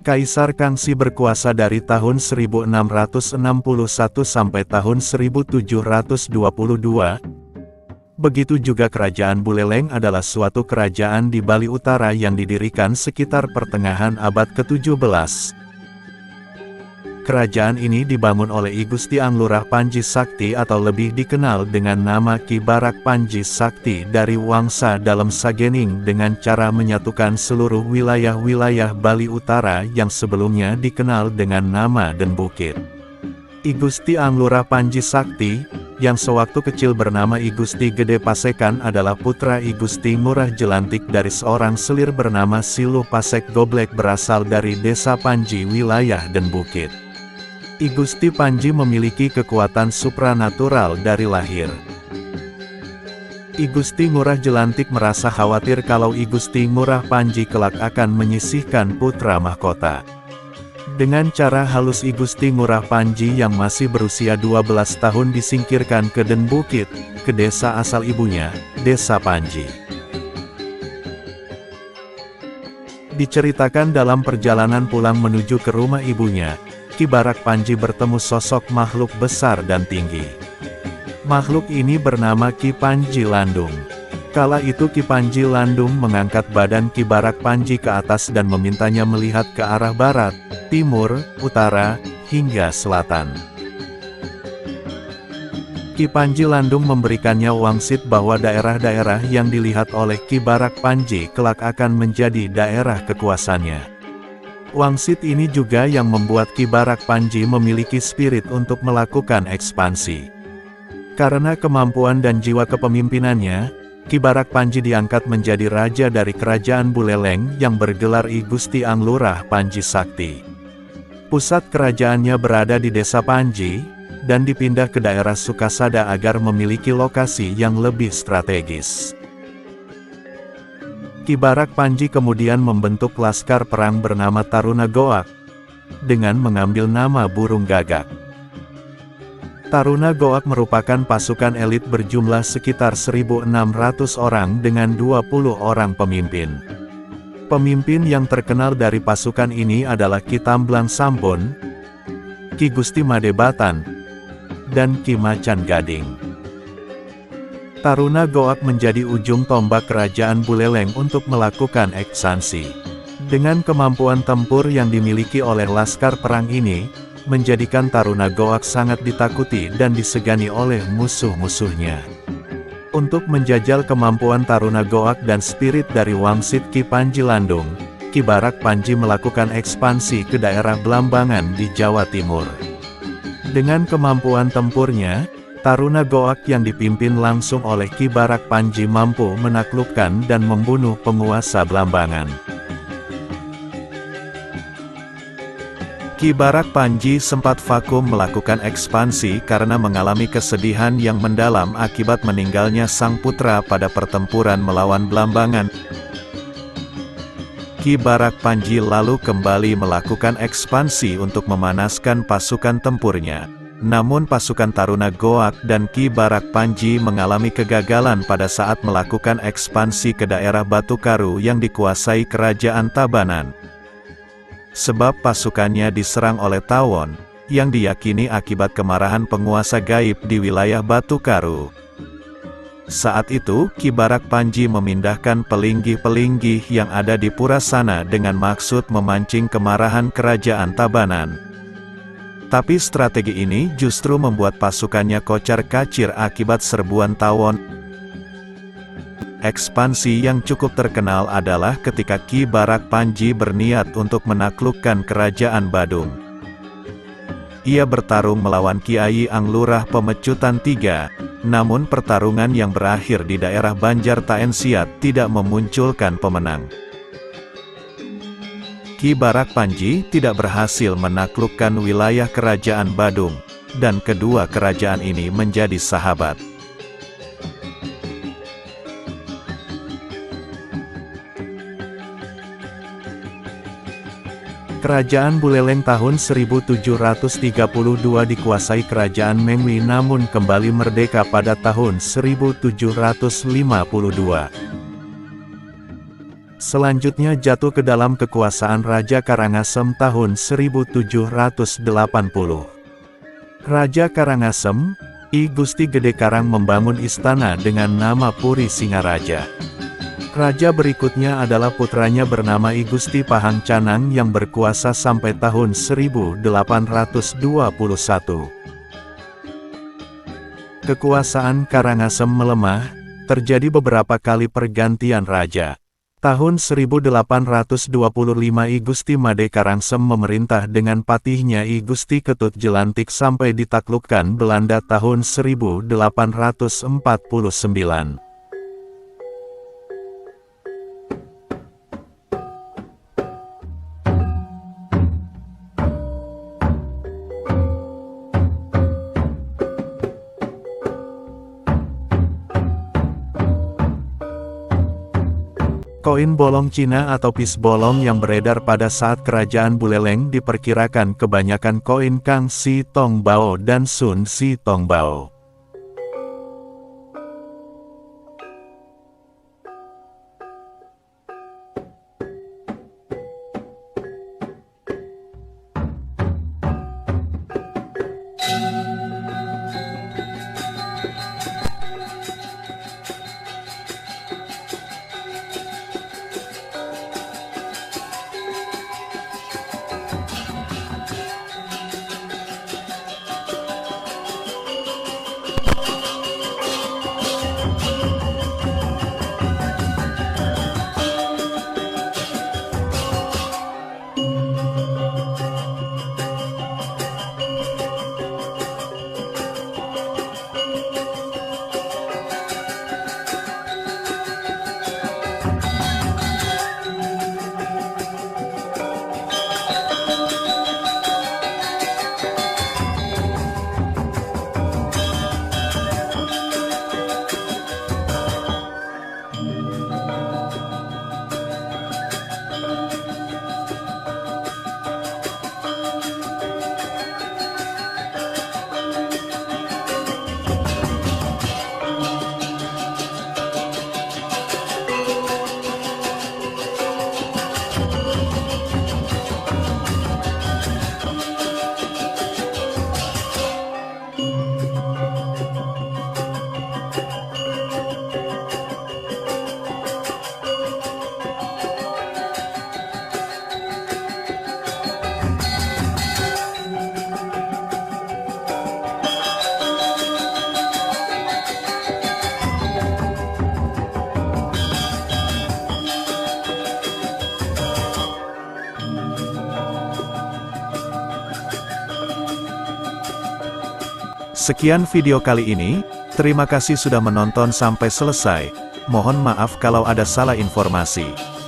Kaisar Kangxi berkuasa dari tahun 1661 sampai tahun 1722. Begitu juga Kerajaan Buleleng adalah suatu kerajaan di Bali Utara yang didirikan sekitar pertengahan abad ke-17. Kerajaan ini dibangun oleh I Gusti Anglurah Panji Sakti atau lebih dikenal dengan nama Ki Barak Panji Sakti dari Wangsa Dalem Sagening dengan cara menyatukan seluruh wilayah-wilayah Bali Utara yang sebelumnya dikenal dengan nama dan bukit. I Gusti Anglurah Panji Sakti, yang sewaktu kecil bernama I Gusti Gede Pasekan adalah putra I Gusti Ngurah Jelantik dari seorang selir bernama Siluh Pasek Goblek berasal dari desa Panji wilayah dan bukit. I Gusti Panji memiliki kekuatan supranatural dari lahir. I Gusti Ngurah Jelantik merasa khawatir kalau I Gusti Ngurah Panji kelak akan menyisihkan putra mahkota. Dengan cara halus I Gusti Ngurah Panji yang masih berusia 12 tahun disingkirkan ke Den Bukit, ke desa asal ibunya, Desa Panji. Diceritakan dalam perjalanan pulang menuju ke rumah ibunya, Ki Barak Panji bertemu sosok makhluk besar dan tinggi. Makhluk ini bernama Ki Panji Landung. Kala itu Ki Panji Landung mengangkat badan Ki Barak Panji ke atas dan memintanya melihat ke arah barat, timur, utara, hingga selatan. Ki Panji Landung memberikannya wangsit bahwa daerah-daerah yang dilihat oleh Ki Barak Panji kelak akan menjadi daerah kekuasaannya. Wangsit ini juga yang membuat Ki Barak Panji memiliki spirit untuk melakukan ekspansi. Karena kemampuan dan jiwa kepemimpinannya, Ki Barak Panji diangkat menjadi raja dari Kerajaan Buleleng yang bergelar I Gusti Anglurah Panji Sakti. Pusat kerajaannya berada di Desa Panji, dan dipindah ke daerah Sukasada agar memiliki lokasi yang lebih strategis. Ki Barak Panji kemudian membentuk laskar perang bernama Taruna Goak, dengan mengambil nama Burung Gagak. Taruna Goak merupakan pasukan elit berjumlah sekitar 1.600 orang dengan 20 orang pemimpin. Pemimpin yang terkenal dari pasukan ini adalah Ki Tamblang Sampun, Ki Gusti Madebatan, dan Ki Macan Gading. Taruna Goak menjadi ujung tombak Kerajaan Buleleng untuk melakukan ekspansi. Dengan kemampuan tempur yang dimiliki oleh laskar perang ini, menjadikan Taruna Goak sangat ditakuti dan disegani oleh musuh-musuhnya. Untuk menjajal kemampuan Taruna Goak dan spirit dari wangsit Ki Panji Landung, Ki Barak Panji melakukan ekspansi ke daerah Blambangan di Jawa Timur. Dengan kemampuan tempurnya, Taruna Goak yang dipimpin langsung oleh Ki Barak Panji mampu menaklukkan dan membunuh penguasa Blambangan. Ki Barak Panji sempat vakum melakukan ekspansi karena mengalami kesedihan yang mendalam akibat meninggalnya sang putra pada pertempuran melawan Blambangan. Ki Barak Panji lalu kembali melakukan ekspansi untuk memanaskan pasukan tempurnya. Namun pasukan Taruna Goak dan Ki Barak Panji mengalami kegagalan pada saat melakukan ekspansi ke daerah Batu Karu yang dikuasai Kerajaan Tabanan. Sebab pasukannya diserang oleh tawon, yang diyakini akibat kemarahan penguasa gaib di wilayah Batu Karu. Saat itu, Ki Barak Panji memindahkan pelinggih-pelinggih yang ada di Purasana dengan maksud memancing kemarahan Kerajaan Tabanan. Tapi strategi ini justru membuat pasukannya kocar-kacir akibat serbuan tawon. Ekspansi yang cukup terkenal adalah ketika Ki Barak Panji berniat untuk menaklukkan Kerajaan Badung. Ia bertarung melawan Kiai Anglurah Pemecutan III, namun pertarungan yang berakhir di daerah Banjar Taensiat tidak memunculkan pemenang. Ki Barak Panji tidak berhasil menaklukkan wilayah Kerajaan Badung, dan kedua kerajaan ini menjadi sahabat. Kerajaan Buleleng tahun 1732 dikuasai Kerajaan Mengwi namun kembali merdeka pada tahun 1752. selanjutnya jatuh ke dalam kekuasaan Raja Karangasem tahun 1780. Raja Karangasem, I Gusti Gede Karang membangun istana dengan nama Puri Singaraja. Raja berikutnya adalah putranya bernama I Gusti Pahang Canang yang berkuasa sampai tahun 1821. Kekuasaan Karangasem melemah, terjadi beberapa kali pergantian raja. Tahun 1825 I Gusti Made Karangsem memerintah dengan patihnya I Gusti Ketut Jelantik sampai ditaklukkan Belanda tahun 1849. Koin bolong Cina atau pis bolong yang beredar pada saat kerajaan Buleleng diperkirakan kebanyakan koin Kang Si Tong Bao dan Sun Si Tong Bao. Sekian video kali ini, terima kasih sudah menonton sampai selesai. Mohon maaf kalau ada salah informasi.